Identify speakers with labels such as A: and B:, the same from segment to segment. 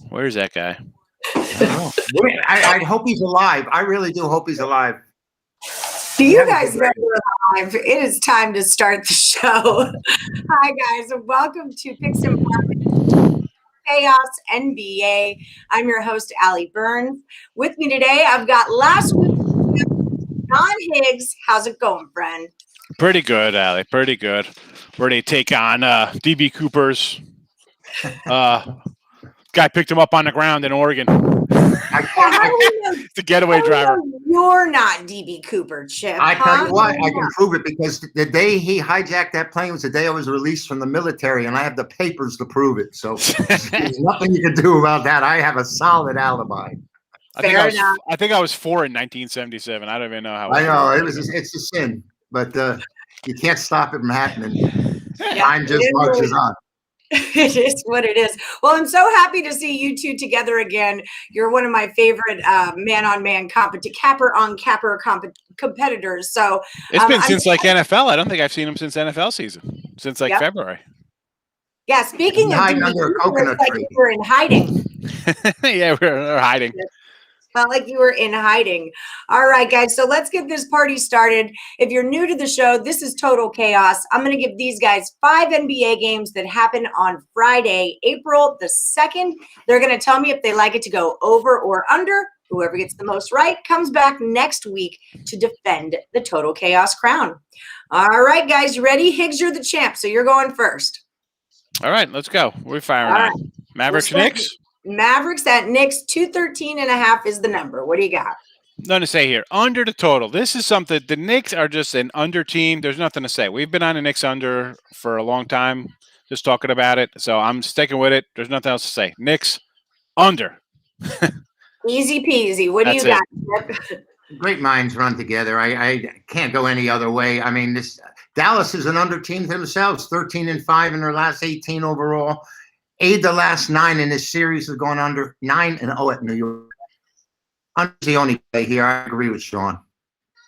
A: Where's that guy?
B: I hope he's alive. I really do hope he's alive.
C: Do you guys know we're live? It is time to start the show. Hi, guys, and welcome to Picks and Parlays Chaos NBA. I'm your host, Allie Burns. With me today, I've got last week's John Higgs. How's it going, friend?
A: Pretty good, Allie. Pretty good. We're going to take on DB Cooper's. Guy picked him up on the ground in Oregon. The getaway driver.
C: You're not DB Cooper, Chip.
B: I tell you what, I can prove it because the day he hijacked that plane was the day I was released from the military, and I have the papers to prove it. So there's nothing you can do about that. I have a solid alibi.
A: I think I was 4 in 1977. I don't even know how.
B: I know it's a sin, but you can't stop it from happening. Time just marches on.
C: It is what it is. Well, I'm so happy to see you two together again. You're one of my favorite man-on-man capper-on-capper competitors. So
A: it's been since NFL. I don't think I've seen him since NFL season, since February.
C: Yeah, speaking of
B: hiding under a coconut tree.
C: We're in hiding.
A: Yeah, we're hiding.
C: Felt like you were in hiding. All right, guys. So let's get this party started. If you're new to the show, this is Total Chaos. I'm going to give these guys 5 NBA games that happen on Friday, April the 2nd. They're going to tell me if they like it to go over or under. Whoever gets the most right comes back next week to defend the Total Chaos crown. All right, guys. You ready? Higgs, you're the champ, so you're going first.
A: All right, let's go. We're firing on. Right. Mavericks Knicks?
C: Mavericks at Knicks, 213.5 is the number. What do you got?
A: Nothing to say here. Under the total. This is something. The Knicks are just an under team. There's nothing to say. We've been on the Knicks under for a long time, just talking about it. So I'm sticking with it. There's nothing else to say. Knicks under.
C: Easy peasy. What do you got?
B: Great minds run together. I can't go any other way. I mean, Dallas is an under team themselves. 13-5 in their last 18 overall. 8 of the last 9 in this series have gone under. 9-0 at New York. I'm the only play here. I agree with Sean.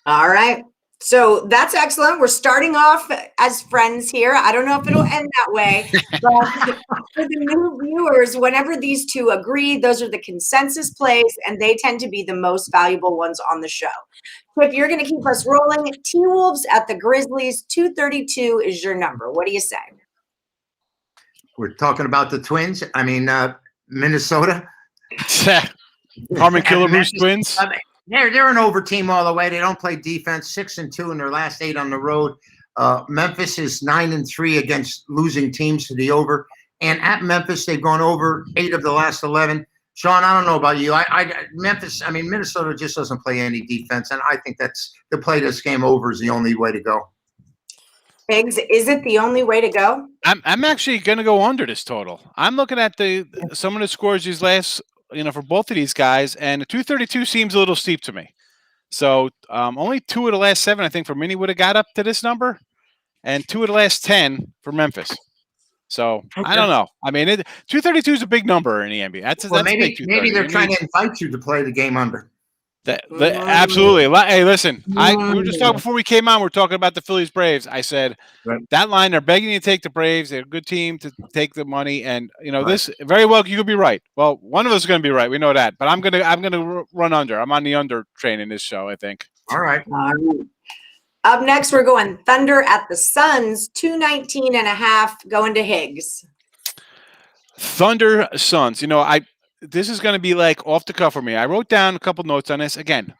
C: All right. So that's excellent. We're starting off as friends here. I don't know if it'll end that way. But for the new viewers, whenever these two agree, those are the consensus plays, and they tend to be the most valuable ones on the show. So if you're going to keep us rolling, T-Wolves at the Grizzlies, 232 is your number. What do you say?
B: We're talking about the Twins. I mean, Minnesota.
A: Harmon Killebrews Twins.
B: They're an over team all the way. They don't play defense. 6-2 in their last 8 on the road. Memphis is 9-3 against losing teams to the over. And at Memphis, they've gone over 8 of the last 11. Sean, I don't know about you. Minnesota just doesn't play any defense, and I think that's to play this game over is the only way to go.
C: Higgs, is it the only way to go?
A: I'm actually going to go under this total. I'm looking at some of the scores these last, for both of these guys, and the 232 seems a little steep to me. So only 2 of the last 7, I think, for Minnie would have got up to this number, and 2 of the last 10 for Memphis. So okay. I don't know. I mean, 232 is a big number in the NBA. That's
B: maybe they're trying to invite you to play the game under.
A: Absolutely. Hey, listen, we were just talking before we came on. We're talking about the Phillies Braves. I said that line, they're begging you to take the Braves. They're a good team to take the money, and this very well you could be right. Well, one of us is going to be right. We know that, but I'm gonna run under. I'm on the under train in this show. I think.
B: All right.
C: Up next, we're going Thunder at the Suns, 219.5, going to Higgs.
A: Thunder Suns. This is going to be like off the cuff for me. I wrote down a couple notes on this. Again,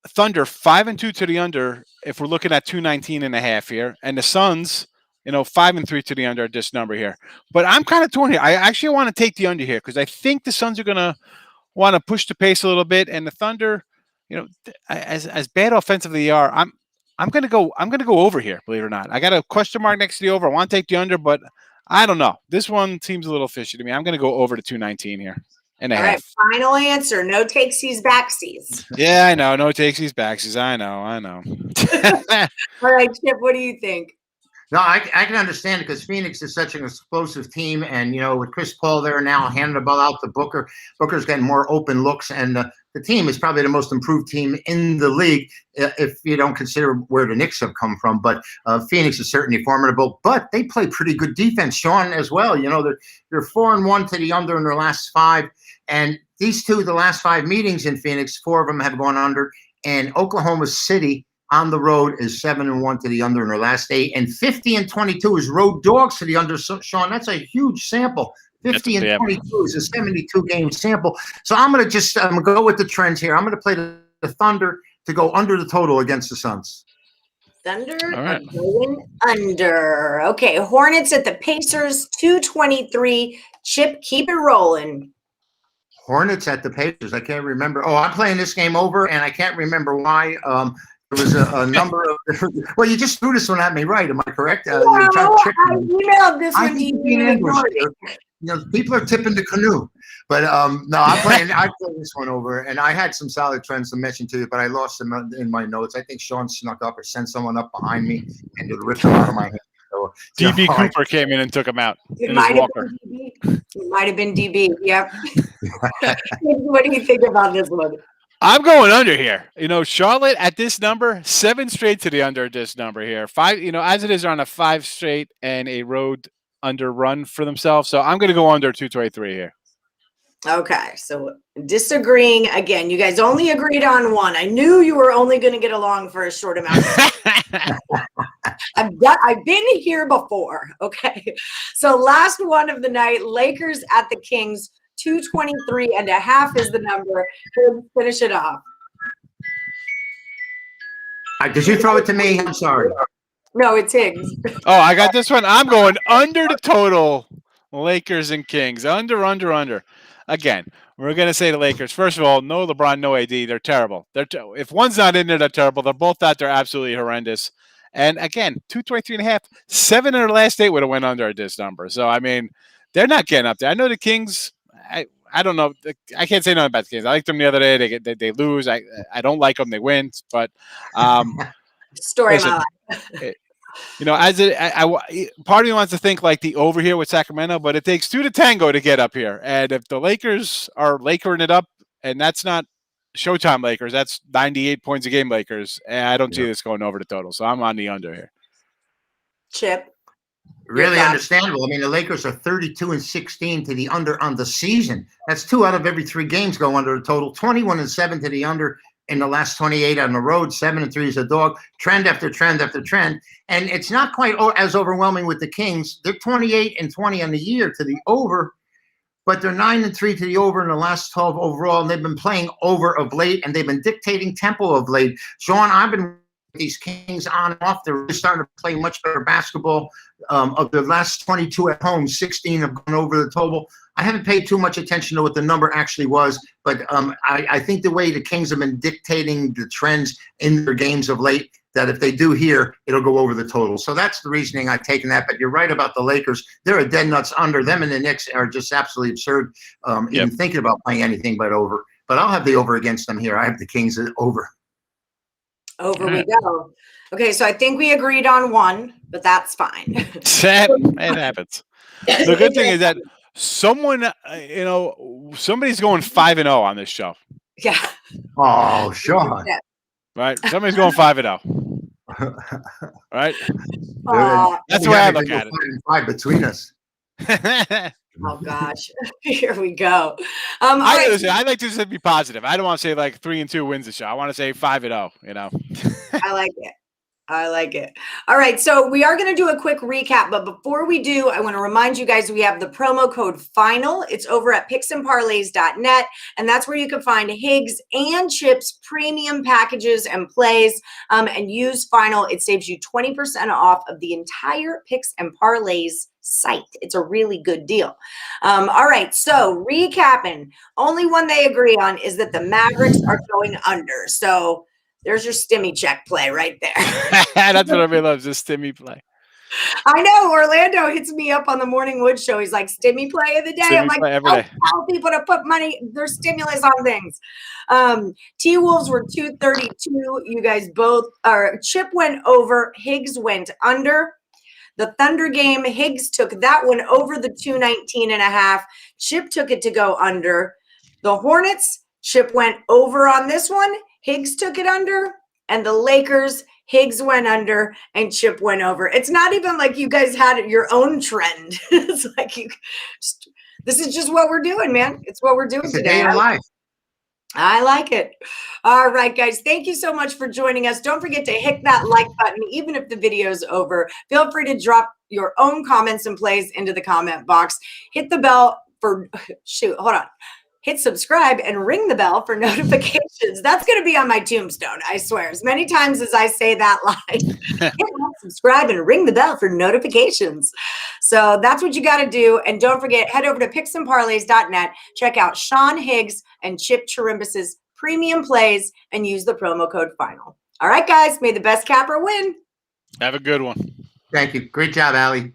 A: Thunder 5-2 to the under if we're looking at 219.5 here. And the Suns, 5-3 to the under at this number here. But I'm kind of torn here. I actually want to take the under here because I think the Suns are going to want to push the pace a little bit. And the Thunder, as bad offensively they are, I'm going to go over here, believe it or not. I got a question mark next to the over. I want to take the under, but I don't know. This one seems a little fishy to me. I'm going to go over to 219 here. All
C: right, final answer. No takesies, backsies.
A: Yeah, I know. No takesies, backsies. I know.
C: All right, Chip, what do you think?
B: No, I can understand it because Phoenix is such an explosive team, and with Chris Paul there now handing the ball out to Booker, Booker's getting more open looks, and the team is probably the most improved team in the league if you don't consider where the Knicks have come from. But Phoenix is certainly formidable, but they play pretty good defense, Sean, as well. They're 4-1 to the under in their last 5, and these two, the last 5 meetings in Phoenix, 4 of them have gone under, and Oklahoma City on the road is 7-1 to the under in their last 8, and 50-22 is road dogs to the under. So, Sean, that's a huge sample. 50-22 is a 72-game sample. So I'm going to go with the trends here. I'm going to play the Thunder to go under the total against the Suns.
C: Thunder going under. Okay, Hornets at the Pacers, 223. Chip, keep it rolling.
B: Hornets at the Pacers. I can't remember. Oh, I'm playing this game over, and I can't remember why. There was a number of different. Well, you just threw this one at me, right? Am I correct?
C: No, I emailed this one to you.
B: People are tipping the canoe, but no, I play this one over, and I had some solid trends to mention to you, but I lost them in my notes. I think Sean snuck up or sent someone up behind me and it ripped them out of my hand. So,
A: DB Cooper came in and took him out.
C: It might have been DB. Yep. What do you think about this one?
A: I'm going under here. Charlotte at this number, 7 straight to the under at this number here. 5, as it is, they're on a 5 straight and a road under run for themselves. So I'm going to go under 223 here.
C: Okay, so disagreeing again. You guys only agreed on one. I knew you were only going to get along for a short amount of time. I've been here before. Okay, so last one of the night, Lakers at the Kings. 223.5 is the number. Finish it off.
B: Did you throw it to me? I'm sorry.
C: No, it's Higgs.
A: Oh, I got this one. I'm going under the total. Lakers and Kings. Under. Again, we're going to say the Lakers. First of all, no LeBron, no AD. They're terrible. If one's not in there, they're terrible. They're both out there absolutely horrendous. And again, 223.5, 7 in their last 8 would have went under at this number. So, I mean, they're not getting up there. I know the Kings. I don't know. I can't say nothing about the Kings. I liked them the other day. They lose. I don't like them. They win. But
C: story of my life.
A: Part of me wants to think like the over here with Sacramento, but it takes 2 to tango to get up here. And if the Lakers are Lakering it up, and that's not Showtime Lakers, that's 98 points a game Lakers, and I don't see this going over the total. So I'm on the under here.
C: Chip.
B: Really understandable. I mean, the Lakers are 32-16 to the under on the season. That's 2 out of every 3 games go under the total. 21-7 to the under in the last 28 on the road. 7-3 is a dog. Trend after trend after trend, and it's not quite as overwhelming with the Kings. They're 28-20 on the year to the over, but they're 9-3 to the over in the last 12 overall. And they've been playing over of late, and they've been dictating tempo of late. Sean, I've been these Kings on and off. They're really starting to play much better basketball. Of the last 22 at home, 16 have gone over the total. I haven't paid too much attention to what the number actually was, but I think the way the Kings have been dictating the trends in their games of late, that if they do here, it'll go over the total. So that's the reasoning I've taken that. But you're right about the Lakers. They're a dead nuts under. Them and the Knicks are just absolutely absurd, even thinking about playing anything but over. But I'll have the over against them here. I have the Kings over.
C: Over we go. Okay, so I think we agreed on one, but that's fine.
A: It happens. The good thing is that somebody's going 5-0 on this show.
C: Yeah.
B: Oh, Sean.
A: Right? Somebody's going 5-0. Right? That's the way I look at it.
B: 5 between us.
C: Oh gosh, here we go.
A: Listen, I like to just be positive. I don't want to say like 3-2 wins the show. I want to say 5-0.
C: I like it. I like it. All right, so we are going to do a quick recap, but before we do, I want to remind you guys we have the promo code FINAL. It's over at picksandparlays.net, and that's where you can find Higgs and Chip's premium packages and plays, and use FINAL. It saves you 20% off of the entire Picks and Parlays site. It's a really good deal. All right, so recapping, only one they agree on is that the Mavericks are going under. So there's your stimmy check play right there.
A: That's what everybody loves, this stimmy play.
C: I know. Orlando hits me up on the Morning Wood Show. He's like, stimmy play of the day. I'm like, tell people to put money, their stimulus on things. T-Wolves were 232. You guys both, Chip went over. Higgs went under. The Thunder game, Higgs took that one over the 219.5. Chip took it to go under. The Hornets, Chip went over on this one. Higgs took it under. And the Lakers, Higgs went under and Chip went over. It's not even like you guys had your own trend. It's like this is just what we're doing, man. It's what we're doing
B: It's a
C: today.
B: day of life.
C: I like it. All right, guys. Thank you so much for joining us. Don't forget to hit that like button, even if the video's over. Feel free to drop your own comments and plays into the comment box. Hit the bell for, hold on. Hit subscribe and ring the bell for notifications. That's going to be on my tombstone, I swear. As many times as I say that line, hit that subscribe and ring the bell for notifications. So that's what you got to do. And don't forget, head over to picksandparlays.net. Check out Sean Higgs and Chip Chirimbes' premium plays and use the promo code FINAL. All right, guys, may the best capper win.
A: Have a good one.
B: Thank you. Great job, Allie.